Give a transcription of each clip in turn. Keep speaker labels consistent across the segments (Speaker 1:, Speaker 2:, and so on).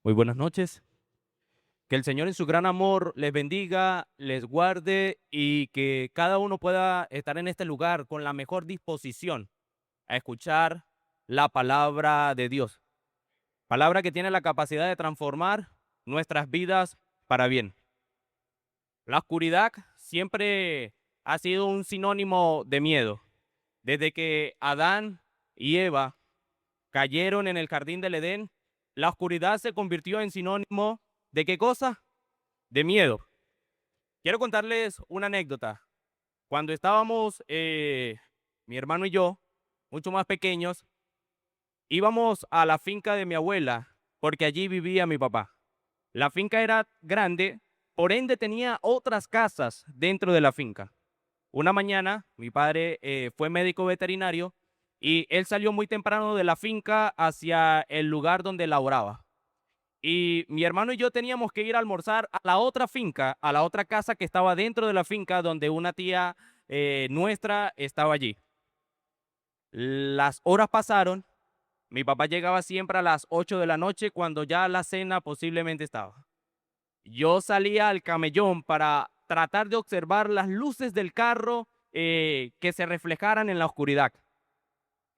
Speaker 1: Muy buenas noches. Que el Señor en su gran amor les bendiga, les guarde y que cada uno pueda estar en este lugar con la mejor disposición a escuchar la palabra de Dios. Palabra que tiene la capacidad de transformar nuestras vidas para bien. La oscuridad siempre ha sido un sinónimo de miedo. Desde que Adán y Eva cayeron en el jardín del Edén, la oscuridad se convirtió en sinónimo de ¿qué cosa? De miedo. Quiero contarles una anécdota. Cuando estábamos, mi hermano y yo, mucho más pequeños, íbamos a la finca de mi abuela porque allí vivía mi papá. La finca era grande, por ende tenía otras casas dentro de la finca. Una mañana, mi padre fue médico veterinario y él salió muy temprano de la finca hacia el lugar donde laboraba. Y mi hermano y yo teníamos que ir a almorzar a la otra finca, a la otra casa que estaba dentro de la finca donde una tía nuestra estaba allí. Las horas pasaron, mi papá llegaba siempre a las 8 de la noche cuando ya la cena posiblemente estaba. Yo salía al camellón para tratar de observar las luces del carro que se reflejaran en la oscuridad.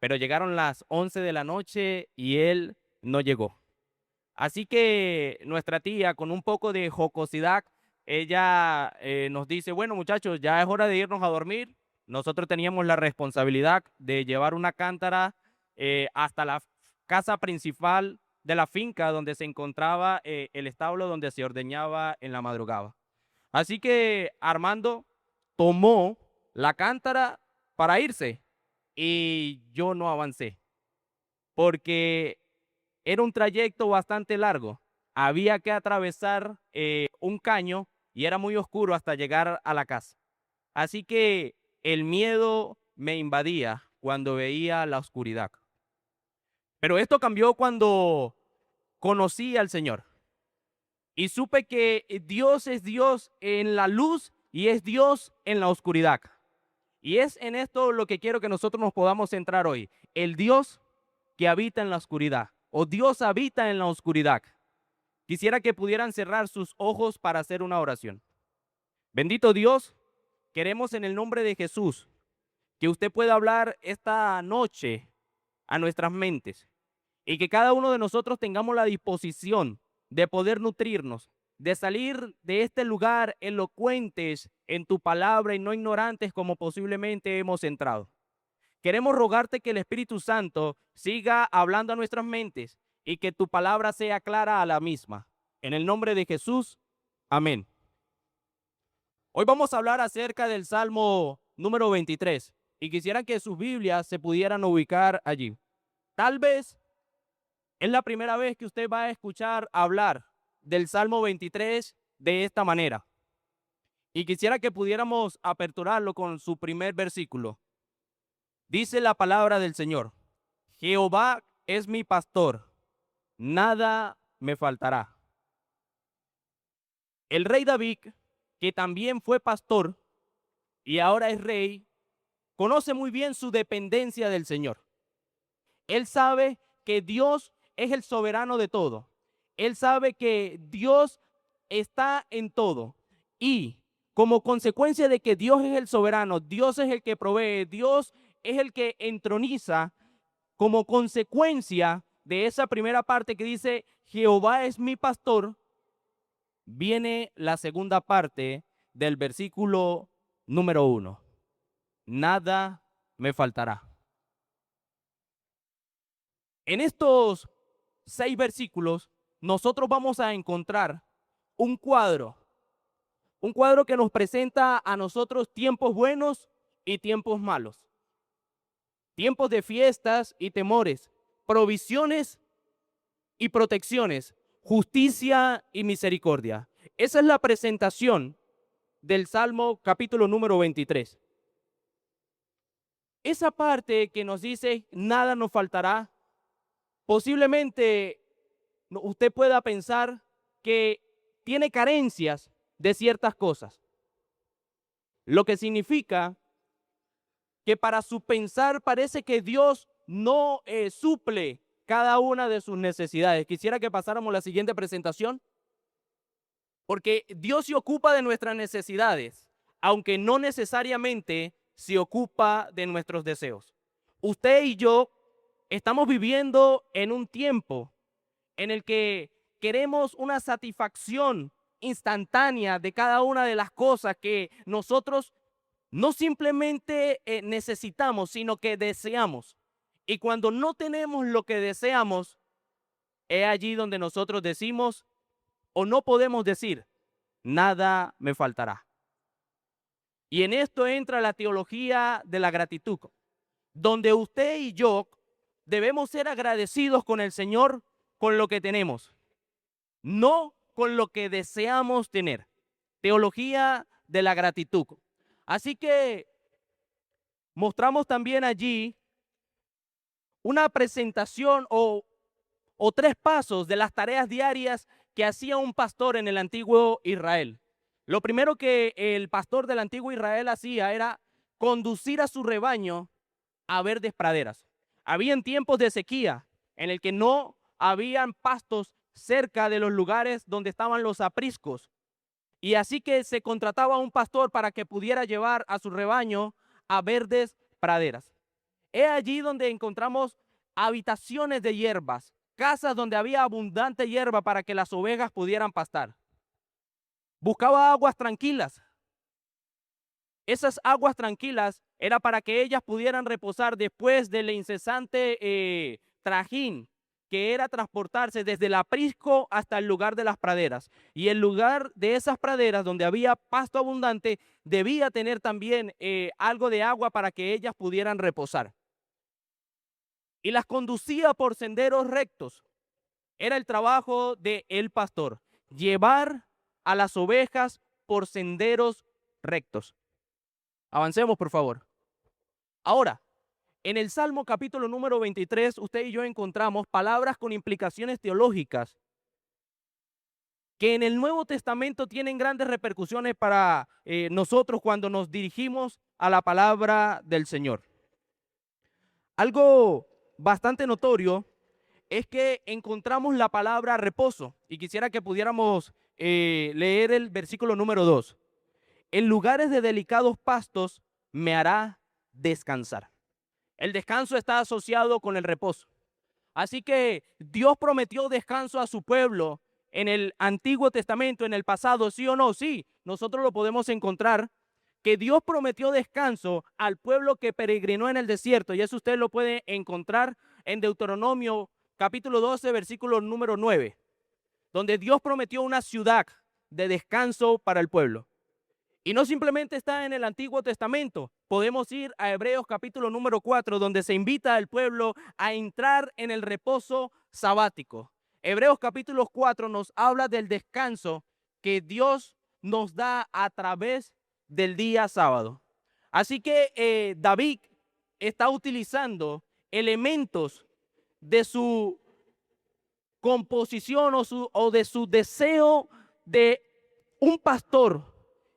Speaker 1: Pero llegaron las 11 de la noche y él no llegó. Así que nuestra tía, con un poco de jocosidad, ella nos dice, bueno muchachos, ya es hora de irnos a dormir. Nosotros teníamos la responsabilidad de llevar una cántara hasta la casa principal de la finca donde se encontraba el establo donde se ordeñaba en la madrugada. Así que Armando tomó la cántara para irse y yo no avancé porque era un trayecto bastante largo. Había que atravesar un caño y era muy oscuro hasta llegar a la casa. Así que el miedo me invadía cuando veía la oscuridad. Pero esto cambió cuando conocí al Señor y supe que Dios es Dios en la luz y es Dios en la oscuridad. Y es en esto lo que quiero que nosotros nos podamos centrar hoy. El Dios que habita en la oscuridad o Dios habita en la oscuridad. Quisiera que pudieran cerrar sus ojos para hacer una oración. Bendito Dios, queremos en el nombre de Jesús que usted pueda hablar esta noche a nuestras mentes y que cada uno de nosotros tengamos la disposición de poder nutrirnos, de salir de este lugar elocuentes en tu palabra y no ignorantes como posiblemente hemos entrado. Queremos rogarte que el Espíritu Santo siga hablando a nuestras mentes y que tu palabra sea clara a la misma. En el nombre de Jesús, amén. Hoy vamos a hablar acerca del Salmo número 23 y quisiera que sus Biblias se pudieran ubicar allí. Tal vez es la primera vez que usted va a escuchar hablar del Salmo 23 de esta manera. Y quisiera que pudiéramos aperturarlo con su primer versículo. Dice la palabra del Señor: Jehová es mi pastor, nada me faltará. El rey David, que también fue pastor y ahora es rey, conoce muy bien su dependencia del Señor. Él sabe que Dios es el soberano de todo. Él sabe que Dios está en todo. Y como consecuencia de que Dios es el soberano, Dios es el que provee, Dios es el que entroniza, como consecuencia de esa primera parte que dice, Jehová es mi pastor, viene la segunda parte del versículo número 1. Nada me faltará. En estos 6 versículos, nosotros vamos a encontrar un cuadro, un cuadro que nos presenta a nosotros tiempos buenos y tiempos malos, tiempos de fiestas y temores, provisiones y protecciones, justicia y misericordia. Esa es la presentación del Salmo capítulo número 23. Esa parte que nos dice nada nos faltará, posiblemente usted pueda pensar que tiene carencias de ciertas cosas, lo que significa que para su pensar parece que Dios no suple cada una de sus necesidades. Quisiera que pasáramos la siguiente presentación, porque Dios se ocupa de nuestras necesidades, aunque no necesariamente se ocupa de nuestros deseos. Usted y yo estamos viviendo en un tiempo en el que queremos una satisfacción instantánea de cada una de las cosas que nosotros no simplemente necesitamos, sino que deseamos. Y cuando no tenemos lo que deseamos, es allí donde nosotros decimos o no podemos decir, nada me faltará. Y en esto entra la teología de la gratitud, donde usted y yo debemos ser agradecidos con el Señor con lo que tenemos, no con lo que deseamos tener. Teología de la gratitud. Así que mostramos también allí una presentación o 3 pasos de las tareas diarias que hacía un pastor en el antiguo Israel. Lo primero que el pastor del antiguo Israel hacía era conducir a su rebaño a verdes praderas. Habían tiempos de sequía en el que no habían pastos cerca de los lugares donde estaban los apriscos. Y así que se contrataba a un pastor para que pudiera llevar a su rebaño a verdes praderas. Es allí donde encontramos habitaciones de hierbas, casas donde había abundante hierba para que las ovejas pudieran pastar. Buscaba aguas tranquilas. Esas aguas tranquilas era para que ellas pudieran reposar después del incesante trajín que era transportarse desde el aprisco hasta el lugar de las praderas. Y el lugar de esas praderas donde había pasto abundante debía tener también algo de agua para que ellas pudieran reposar. Y las conducía por senderos rectos. Era el trabajo del pastor, llevar a las ovejas por senderos rectos. Avancemos, por favor. Ahora, en el Salmo capítulo número 23, usted y yo encontramos palabras con implicaciones teológicas que en el Nuevo Testamento tienen grandes repercusiones para nosotros cuando nos dirigimos a la palabra del Señor. Algo bastante notorio es que encontramos la palabra reposo, y quisiera que pudiéramos leer el versículo número 2. En lugares de delicados pastos me hará descansar. El descanso está asociado con el reposo. Así que Dios prometió descanso a su pueblo en el Antiguo Testamento, en el pasado, ¿sí o no? Sí, nosotros lo podemos encontrar, que Dios prometió descanso al pueblo que peregrinó en el desierto, y eso usted lo puede encontrar en Deuteronomio capítulo 12, versículo número 9, donde Dios prometió una ciudad de descanso para el pueblo. Y no simplemente está en el Antiguo Testamento. Podemos ir a Hebreos capítulo número 4, donde se invita al pueblo a entrar en el reposo sabático. Hebreos capítulo 4 nos habla del descanso que Dios nos da a través del día sábado. Así que David está utilizando elementos de su composición o de su deseo de un pastor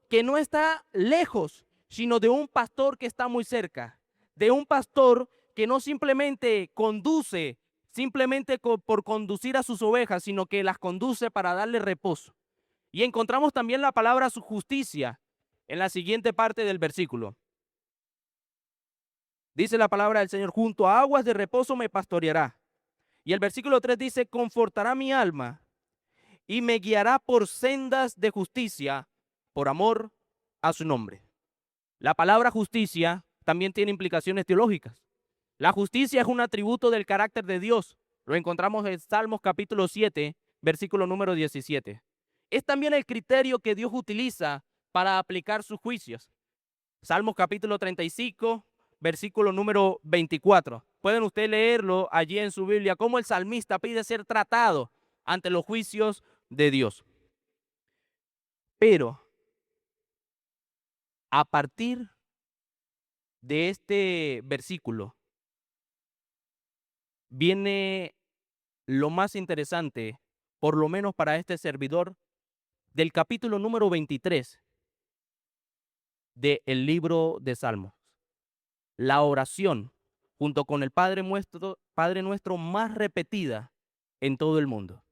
Speaker 1: que no está lejos, sino de un pastor que está muy cerca, de un pastor que no simplemente conduce, por conducir a sus ovejas, sino que las conduce para darle reposo. Y encontramos también la palabra su justicia en la siguiente parte del versículo. Dice la palabra del Señor, junto a aguas de reposo me pastoreará. Y el versículo 3 dice, confortará mi alma y me guiará por sendas de justicia por amor a su nombre. La palabra justicia también tiene implicaciones teológicas. La justicia es un atributo del carácter de Dios. Lo encontramos en Salmos capítulo 7, versículo número 17. Es también el criterio que Dios utiliza para aplicar sus juicios. Salmos capítulo 35, versículo número 24. Pueden ustedes leerlo allí en su Biblia, cómo el salmista pide ser tratado ante los juicios de Dios. Pero a partir de este versículo viene lo más interesante, por lo menos para este servidor, del capítulo número 23 del libro de Salmos. La oración junto con el Padre Nuestro más repetida en todo el mundo.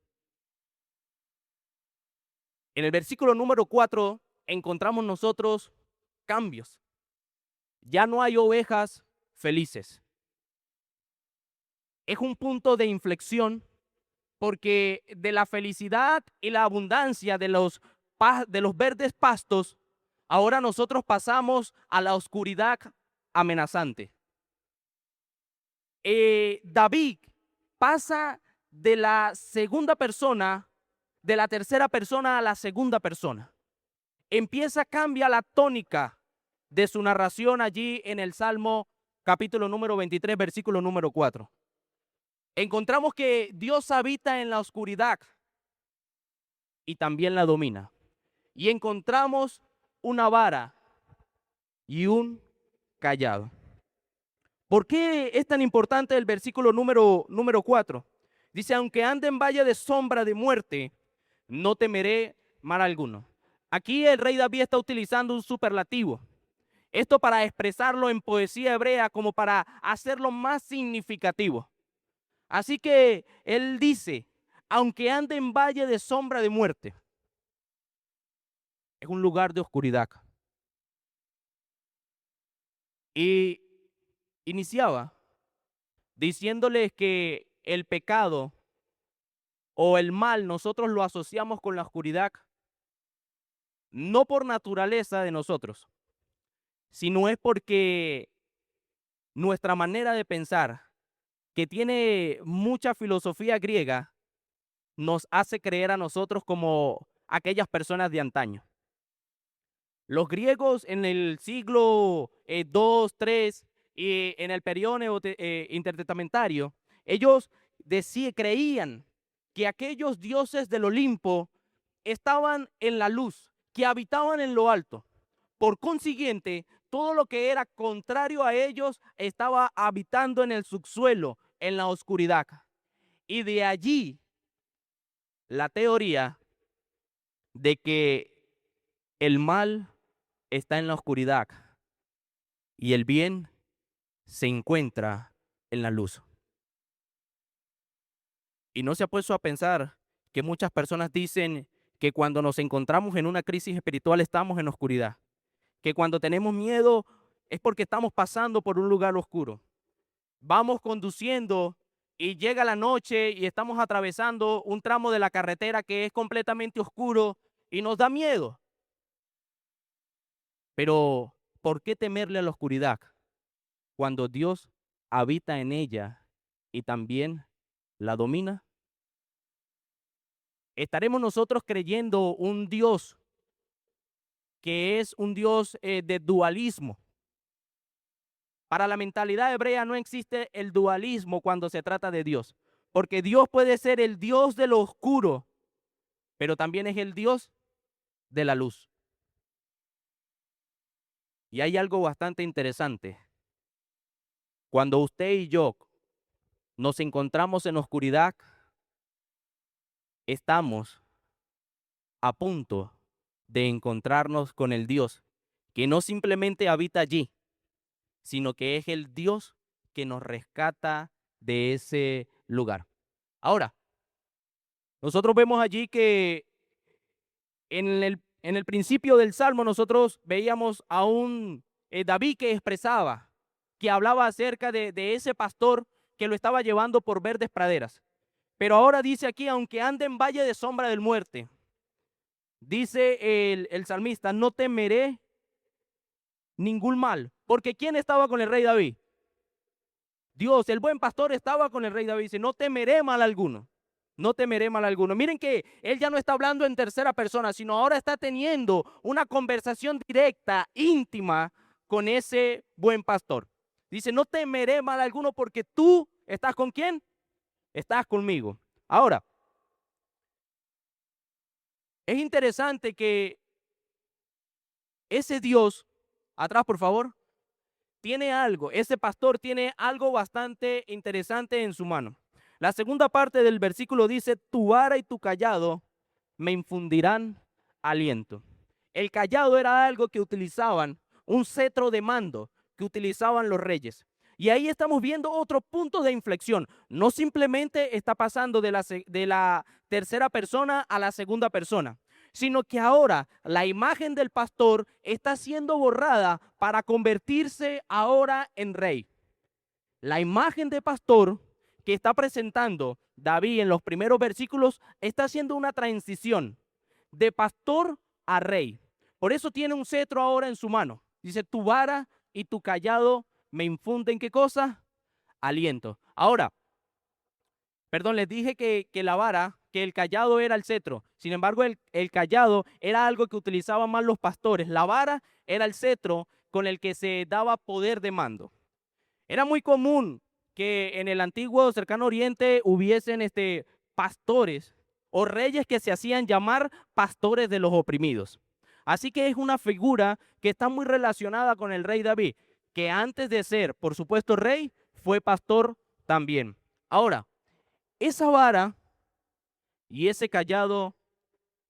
Speaker 1: En el versículo número 4 encontramos nosotros cambios. Ya no hay ovejas felices. Es un punto de inflexión porque de la felicidad y la abundancia de los verdes pastos, ahora nosotros pasamos a la oscuridad amenazante. David pasa de la segunda persona, de la tercera persona a la segunda persona. Cambia la tónica de su narración allí en el Salmo capítulo número 23, versículo número 4. Encontramos que Dios habita en la oscuridad y también la domina. Y encontramos una vara y un callado. ¿Por qué es tan importante el versículo número 4? Dice, aunque ande en valle de sombra de muerte, no temeré mal alguno. Aquí el rey David está utilizando un superlativo. Esto para expresarlo en poesía hebrea como para hacerlo más significativo. Así que él dice, aunque ande en valle de sombra de muerte, es un lugar de oscuridad. Y iniciaba diciéndoles que el pecado o el mal nosotros lo asociamos con la oscuridad, no por naturaleza de nosotros, sino es porque nuestra manera de pensar, que tiene mucha filosofía griega, nos hace creer a nosotros como aquellas personas de antaño. Los griegos en el siglo II, III y en el periodo intertestamentario, ellos creían que aquellos dioses del Olimpo estaban en la luz, que habitaban en lo alto. Por consiguiente, todo lo que era contrario a ellos estaba habitando en el subsuelo, en la oscuridad. Y de allí la teoría de que el mal está en la oscuridad y el bien se encuentra en la luz. Y no se ha puesto a pensar que muchas personas dicen que cuando nos encontramos en una crisis espiritual estamos en la oscuridad, que cuando tenemos miedo es porque estamos pasando por un lugar oscuro. Vamos conduciendo y llega la noche y estamos atravesando un tramo de la carretera que es completamente oscuro y nos da miedo. Pero, ¿por qué temerle a la oscuridad cuando Dios habita en ella y también la domina? ¿Estaremos nosotros creyendo un Dios que es un Dios de dualismo? Para la mentalidad hebrea no existe el dualismo cuando se trata de Dios, porque Dios puede ser el Dios de lo oscuro, pero también es el Dios de la luz. Y hay algo bastante interesante. Cuando usted y yo nos encontramos en oscuridad, estamos a punto de encontrarnos con el Dios que no simplemente habita allí, sino que es el Dios que nos rescata de ese lugar. Ahora, nosotros vemos allí que en el principio del Salmo nosotros veíamos a un David que expresaba, que hablaba acerca de ese pastor que lo estaba llevando por verdes praderas. Pero ahora dice aquí, aunque ande en valle de sombra del muerte, dice el salmista, no temeré ningún mal. Porque ¿quién estaba con el rey David? Dios, el buen pastor estaba con el rey David. Dice, no temeré mal alguno. No temeré mal alguno. Miren que él ya no está hablando en tercera persona, sino ahora está teniendo una conversación directa, íntima, con ese buen pastor. Dice, no temeré mal alguno porque tú estás ¿con quién? Estás conmigo. Ahora, es interesante que ese Dios, atrás por favor, ese pastor tiene algo bastante interesante en su mano. La segunda parte del versículo dice, tu vara y tu callado me infundirán aliento. El callado era algo que utilizaban, un cetro de mando que utilizaban los reyes. Y ahí estamos viendo otro punto de inflexión. No simplemente está pasando de la tercera persona a la segunda persona, sino que ahora la imagen del pastor está siendo borrada para convertirse ahora en rey. La imagen de pastor que está presentando David en los primeros versículos está haciendo una transición de pastor a rey. Por eso tiene un cetro ahora en su mano. Dice, tu vara y tu callado me infunden, ¿qué cosa? Aliento. Ahora, perdón, les dije que la vara, que el callado era el cetro. Sin embargo, el callado era algo que utilizaban más los pastores. La vara era el cetro con el que se daba poder de mando. Era muy común que en el antiguo cercano oriente hubiesen pastores o reyes que se hacían llamar pastores de los oprimidos. Así que es una figura que está muy relacionada con el rey David, que antes de ser, por supuesto, rey, fue pastor también. Ahora, esa vara y ese callado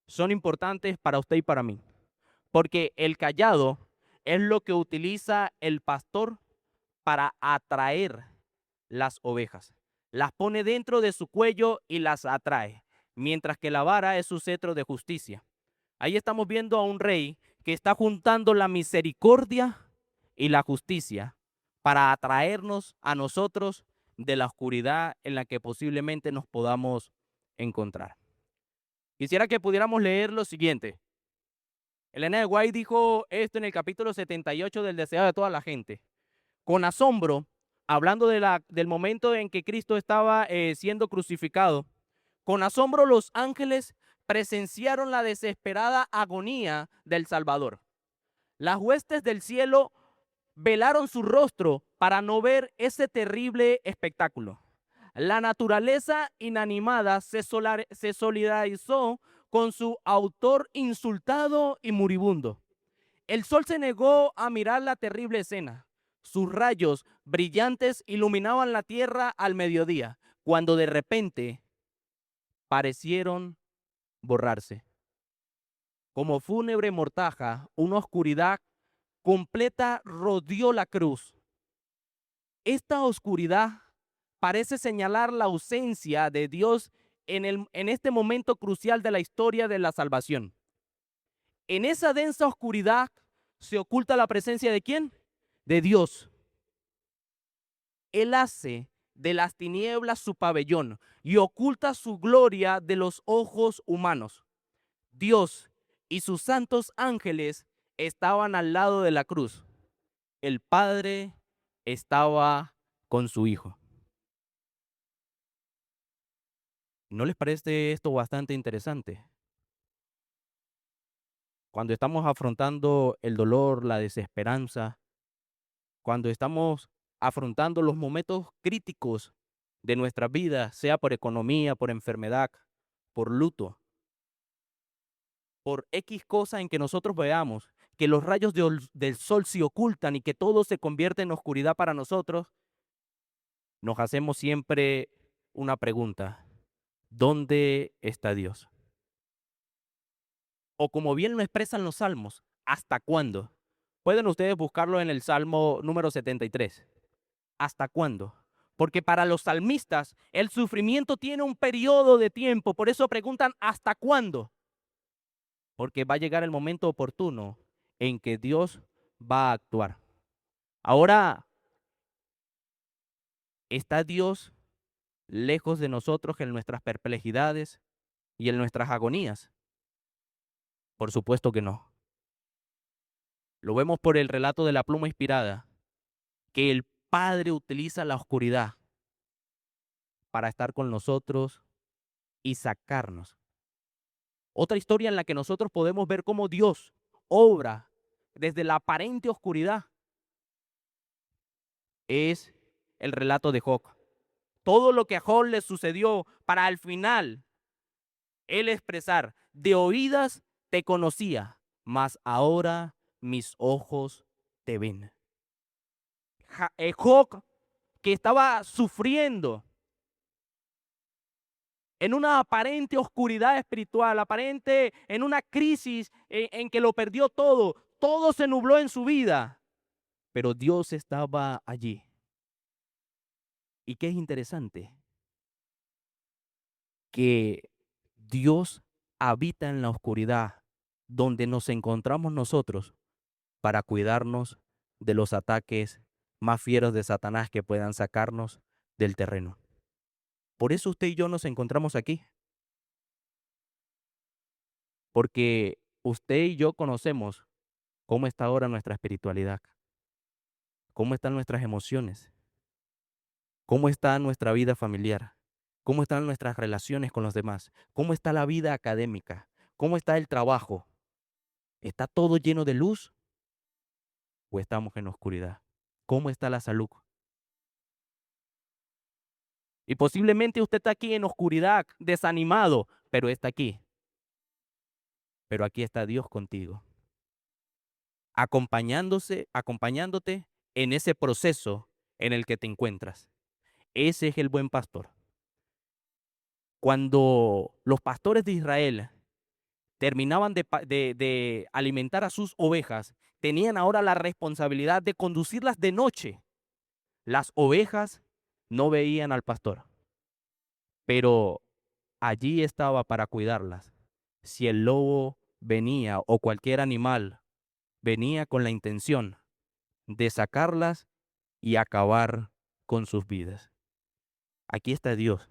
Speaker 1: son importantes para usted y para mí, porque el callado es lo que utiliza el pastor para atraer las ovejas. Las pone dentro de su cuello y las atrae, mientras que la vara es su cetro de justicia. Ahí estamos viendo a un rey que está juntando la misericordia y la justicia para atraernos a nosotros de la oscuridad en la que posiblemente nos podamos encontrar. Quisiera que pudiéramos leer lo siguiente. Elena de White dijo esto en el capítulo 78 del Deseo de toda la gente. Con asombro, hablando del momento en que Cristo estaba siendo crucificado, con asombro los ángeles presenciaron la desesperada agonía del Salvador. Las huestes del cielo velaron su rostro para no ver ese terrible espectáculo. La naturaleza inanimada se solidarizó con su autor insultado y moribundo. El sol se negó a mirar la terrible escena. Sus rayos brillantes iluminaban la tierra al mediodía, cuando de repente parecieron borrarse. Como fúnebre mortaja, una oscuridad completa rodeó la cruz. Esta oscuridad parece señalar la ausencia de Dios en este momento crucial de la historia de la salvación. En esa densa oscuridad se oculta la presencia ¿de quién? De Dios. Él hace de las tinieblas su pabellón y oculta su gloria de los ojos humanos. Dios y sus santos ángeles estaban al lado de la cruz. El Padre estaba con su Hijo. ¿No les parece esto bastante interesante? Cuando estamos afrontando el dolor, la desesperanza, cuando estamos afrontando los momentos críticos de nuestra vida, sea por economía, por enfermedad, por luto, por X cosa en que nosotros veamos que los rayos del sol se ocultan y que todo se convierte en oscuridad para nosotros, nos hacemos siempre una pregunta: ¿dónde está Dios? O como bien lo expresan los salmos, ¿hasta cuándo? Pueden ustedes buscarlo en el Salmo número 73. ¿Hasta cuándo? Porque para los salmistas el sufrimiento tiene un periodo de tiempo, por eso preguntan ¿hasta cuándo? Porque va a llegar el momento oportuno en que Dios va a actuar. Ahora, ¿está Dios lejos de nosotros en nuestras perplejidades y en nuestras agonías? Por supuesto que no. Lo vemos por el relato de la pluma inspirada, que el Padre utiliza la oscuridad para estar con nosotros y sacarnos. Otra historia en la que nosotros podemos ver cómo Dios obra desde la aparente oscuridad es el relato de Job. Todo lo que a Job le sucedió para al final él expresar: de oídas te conocía, mas ahora mis ojos te ven. Job, que estaba sufriendo en una aparente oscuridad espiritual, aparente en una crisis en que lo perdió todo, todo se nubló en su vida, pero Dios estaba allí. ¿Y qué es interesante? Que Dios habita en la oscuridad donde nos encontramos nosotros para cuidarnos de los ataques más fieros de Satanás que puedan sacarnos del terreno. Por eso usted y yo nos encontramos aquí, porque usted y yo conocemos cómo está ahora nuestra espiritualidad, cómo están nuestras emociones, cómo está nuestra vida familiar, cómo están nuestras relaciones con los demás, cómo está la vida académica, cómo está el trabajo. ¿Está todo lleno de luz o estamos en oscuridad? ¿Cómo está la salud? Y posiblemente usted está aquí en oscuridad, desanimado, pero está aquí. Pero aquí está Dios contigo, acompañándote en ese proceso en el que te encuentras. Ese es el buen pastor. Cuando los pastores de Israel terminaban de alimentar a sus ovejas, tenían ahora la responsabilidad de conducirlas de noche. Las ovejas no veían al pastor, pero allí estaba para cuidarlas. Si el lobo venía o cualquier animal venía con la intención de sacarlas y acabar con sus vidas. Aquí está Dios,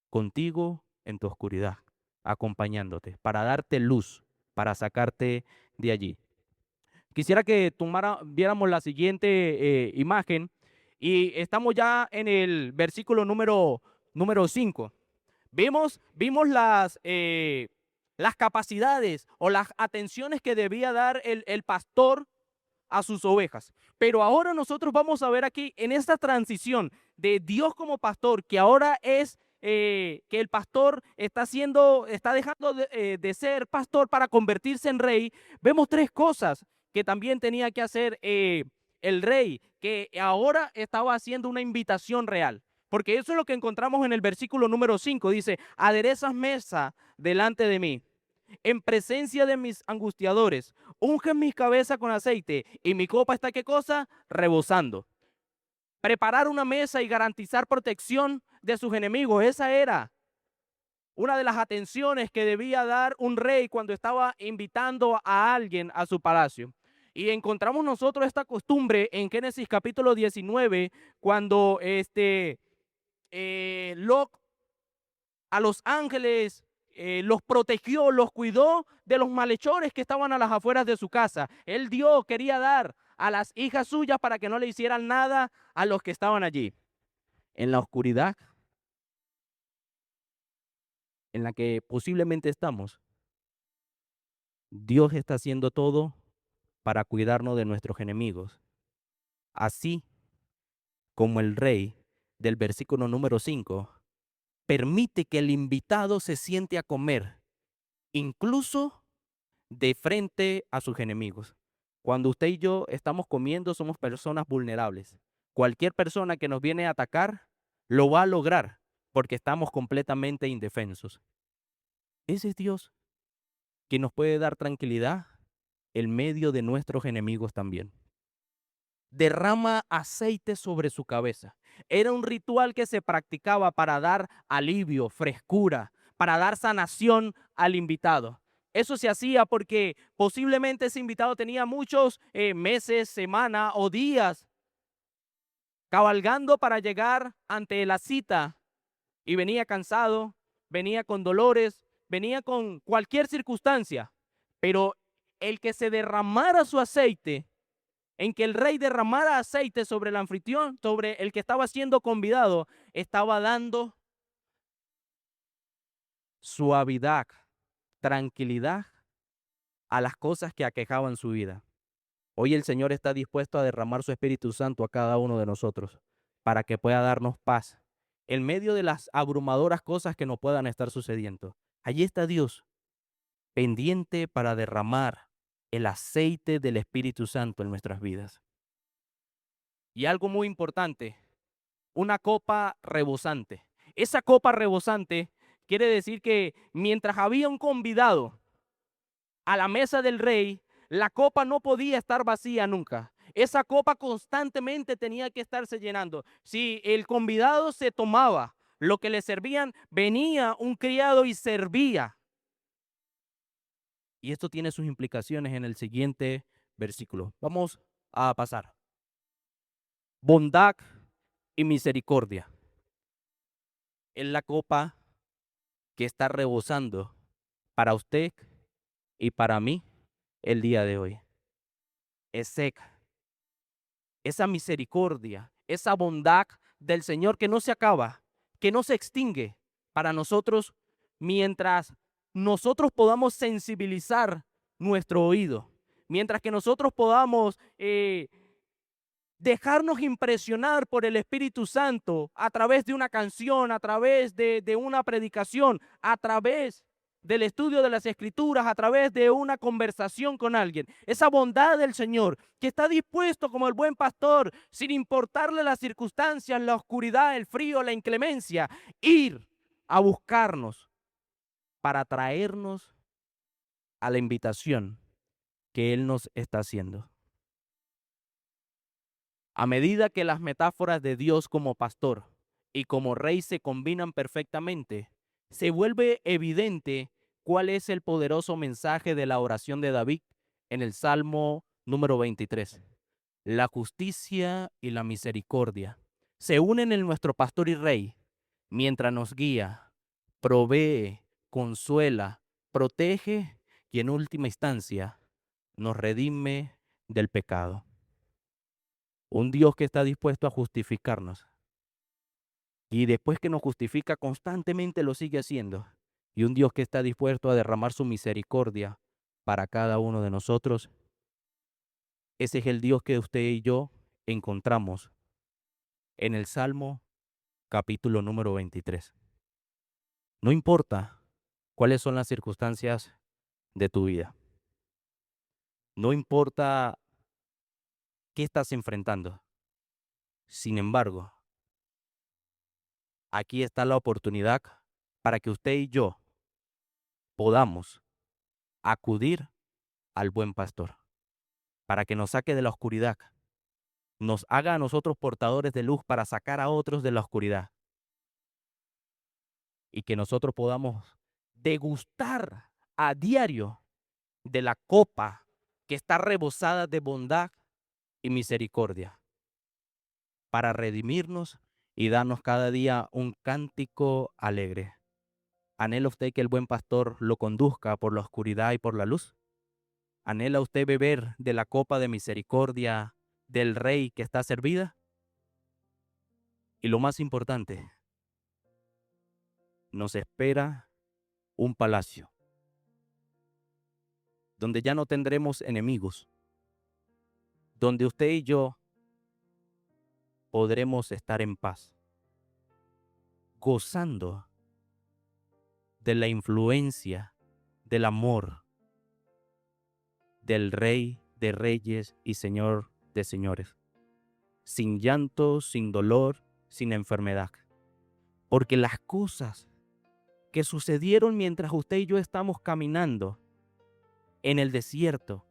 Speaker 1: contigo en tu oscuridad, acompañándote, para darte luz, para sacarte de allí. Quisiera que viéramos la siguiente imagen y estamos ya en el versículo número 5. Vimos las capacidades o las atenciones que debía dar el pastor a sus ovejas. Pero ahora nosotros vamos a ver aquí en esta transición de Dios como pastor, que ahora es que el pastor está dejando de ser pastor para convertirse en rey. Vemos tres cosas que también tenía que hacer el rey, que ahora estaba haciendo una invitación real. Porque eso es lo que encontramos en el versículo número 5. Dice, aderezas mesa delante de mí, en presencia de mis angustiadores, ungen mi cabeza con aceite y mi copa está, ¿qué cosa? Rebosando. Preparar una mesa y garantizar protección de sus enemigos. Esa era una de las atenciones que debía dar un rey cuando estaba invitando a alguien a su palacio. Y encontramos nosotros esta costumbre en Génesis capítulo 19, cuando Lot a los ángeles los protegió, los cuidó de los malhechores que estaban a las afueras de su casa. Él quería dar a las hijas suyas para que no le hicieran nada a los que estaban allí. En la oscuridad en la que posiblemente estamos, Dios está haciendo todo para cuidarnos de nuestros enemigos. Así como el rey del versículo número 5 permite que el invitado se siente a comer, incluso de frente a sus enemigos. Cuando usted y yo estamos comiendo, somos personas vulnerables. Cualquier persona que nos viene a atacar lo va a lograr porque estamos completamente indefensos. Ese es Dios que nos puede dar tranquilidad en medio de nuestros enemigos también. Derrama aceite sobre su cabeza. Era un ritual que se practicaba para dar alivio, frescura, para dar sanación al invitado. Eso se hacía porque posiblemente ese invitado tenía muchos meses, semanas o días cabalgando para llegar ante la cita y venía cansado, venía con dolores, venía con cualquier circunstancia. Pero el que se derramara su aceite, en que el rey derramara aceite sobre el anfitrión, sobre el que estaba siendo convidado, estaba dando suavidad, tranquilidad a las cosas que aquejaban su vida. Hoy el Señor está dispuesto a derramar su Espíritu Santo a cada uno de nosotros para que pueda darnos paz en medio de las abrumadoras cosas que nos puedan estar sucediendo. Allí está Dios, pendiente para derramar el aceite del Espíritu Santo en nuestras vidas. Y algo muy importante, una copa rebosante. Esa copa rebosante quiere decir que mientras había un convidado a la mesa del rey, la copa no podía estar vacía nunca. Esa copa constantemente tenía que estarse llenando. Si el convidado se tomaba lo que le servían, venía un criado y servía. Y esto tiene sus implicaciones en el siguiente versículo. Vamos a pasar. Bondad y misericordia es la copa que está rebosando para usted y para mí el día de hoy. Es seca. Esa misericordia, esa bondad del Señor que no se acaba, que no se extingue para nosotros mientras nosotros podamos sensibilizar nuestro oído, mientras que nosotros podamos dejarnos impresionar por el Espíritu Santo a través de una canción, a través de una predicación, a través del estudio de las Escrituras, a través de una conversación con alguien. Esa bondad del Señor que está dispuesto como el buen pastor, sin importarle las circunstancias, la oscuridad, el frío, la inclemencia, ir a buscarnos para traernos a la invitación que Él nos está haciendo. A medida que las metáforas de Dios como pastor y como rey se combinan perfectamente, se vuelve evidente cuál es el poderoso mensaje de la oración de David en el Salmo número 23. La justicia y la misericordia se unen en nuestro pastor y rey mientras nos guía, provee, consuela, protege y en última instancia nos redime del pecado. Un Dios que está dispuesto a justificarnos. Y después que nos justifica constantemente lo sigue haciendo. Y un Dios que está dispuesto a derramar su misericordia para cada uno de nosotros. Ese es el Dios que usted y yo encontramos en el Salmo capítulo número 23. No importa cuáles son las circunstancias de tu vida. No importa qué estás enfrentando. Sin embargo, aquí está la oportunidad para que usted y yo podamos acudir al buen pastor, para que nos saque de la oscuridad, nos haga a nosotros portadores de luz para sacar a otros de la oscuridad y que nosotros podamos degustar a diario de la copa que está rebosada de bondad y misericordia para redimirnos y darnos cada día un cántico alegre. ¿Anhela usted que el buen pastor lo conduzca por la oscuridad y por la luz? ¿Anhela usted beber de la copa de misericordia del Rey que está servida? Y lo más importante, nos espera un palacio donde ya no tendremos enemigos, donde usted y yo podremos estar en paz, gozando de la influencia, del amor del Rey de Reyes y Señor de Señores, sin llanto, sin dolor, sin enfermedad. Porque las cosas que sucedieron mientras usted y yo estamos caminando en el desierto,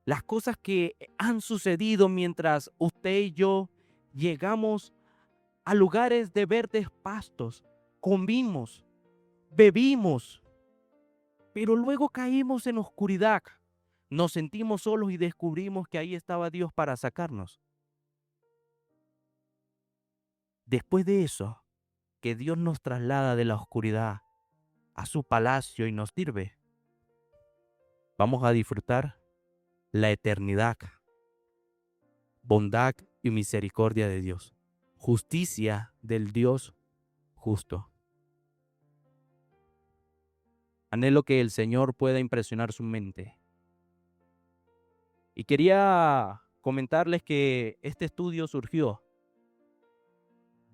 Speaker 1: las cosas que han sucedido mientras usted y yo llegamos a lugares de verdes pastos, comimos, bebimos, pero luego caímos en oscuridad, nos sentimos solos y descubrimos que ahí estaba Dios para sacarnos. Después de eso, que Dios nos traslada de la oscuridad a su palacio y nos sirve, vamos a disfrutar la eternidad, bondad y misericordia de Dios, justicia del Dios justo. Anhelo que el Señor pueda impresionar su mente. Y quería comentarles que este estudio surgió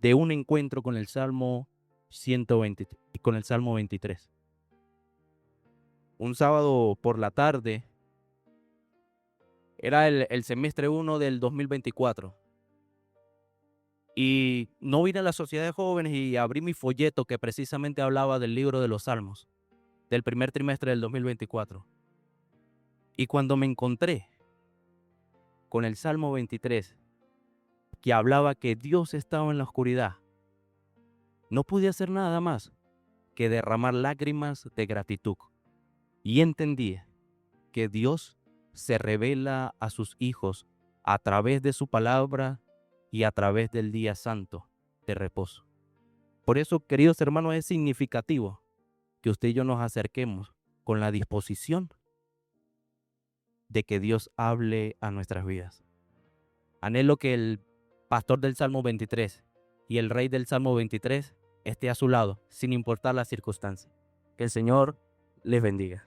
Speaker 1: de un encuentro con el Salmo 120 y con el Salmo 23. Un sábado por la tarde, era el semestre 1 del 2024. Y no vine a la sociedad de jóvenes y abrí mi folleto que precisamente hablaba del libro de los Salmos, del primer trimestre del 2024. Y cuando me encontré con el Salmo 23, que hablaba que Dios estaba en la oscuridad, no pude hacer nada más que derramar lágrimas de gratitud. Y entendí que Dios se revela a sus hijos a través de su palabra y a través del día santo de reposo. Por eso, queridos hermanos, es significativo que usted y yo nos acerquemos con la disposición de que Dios hable a nuestras vidas. Anhelo que el pastor del Salmo 23 y el rey del Salmo 23 esté a su lado, sin importar las circunstancias. Que el Señor les bendiga.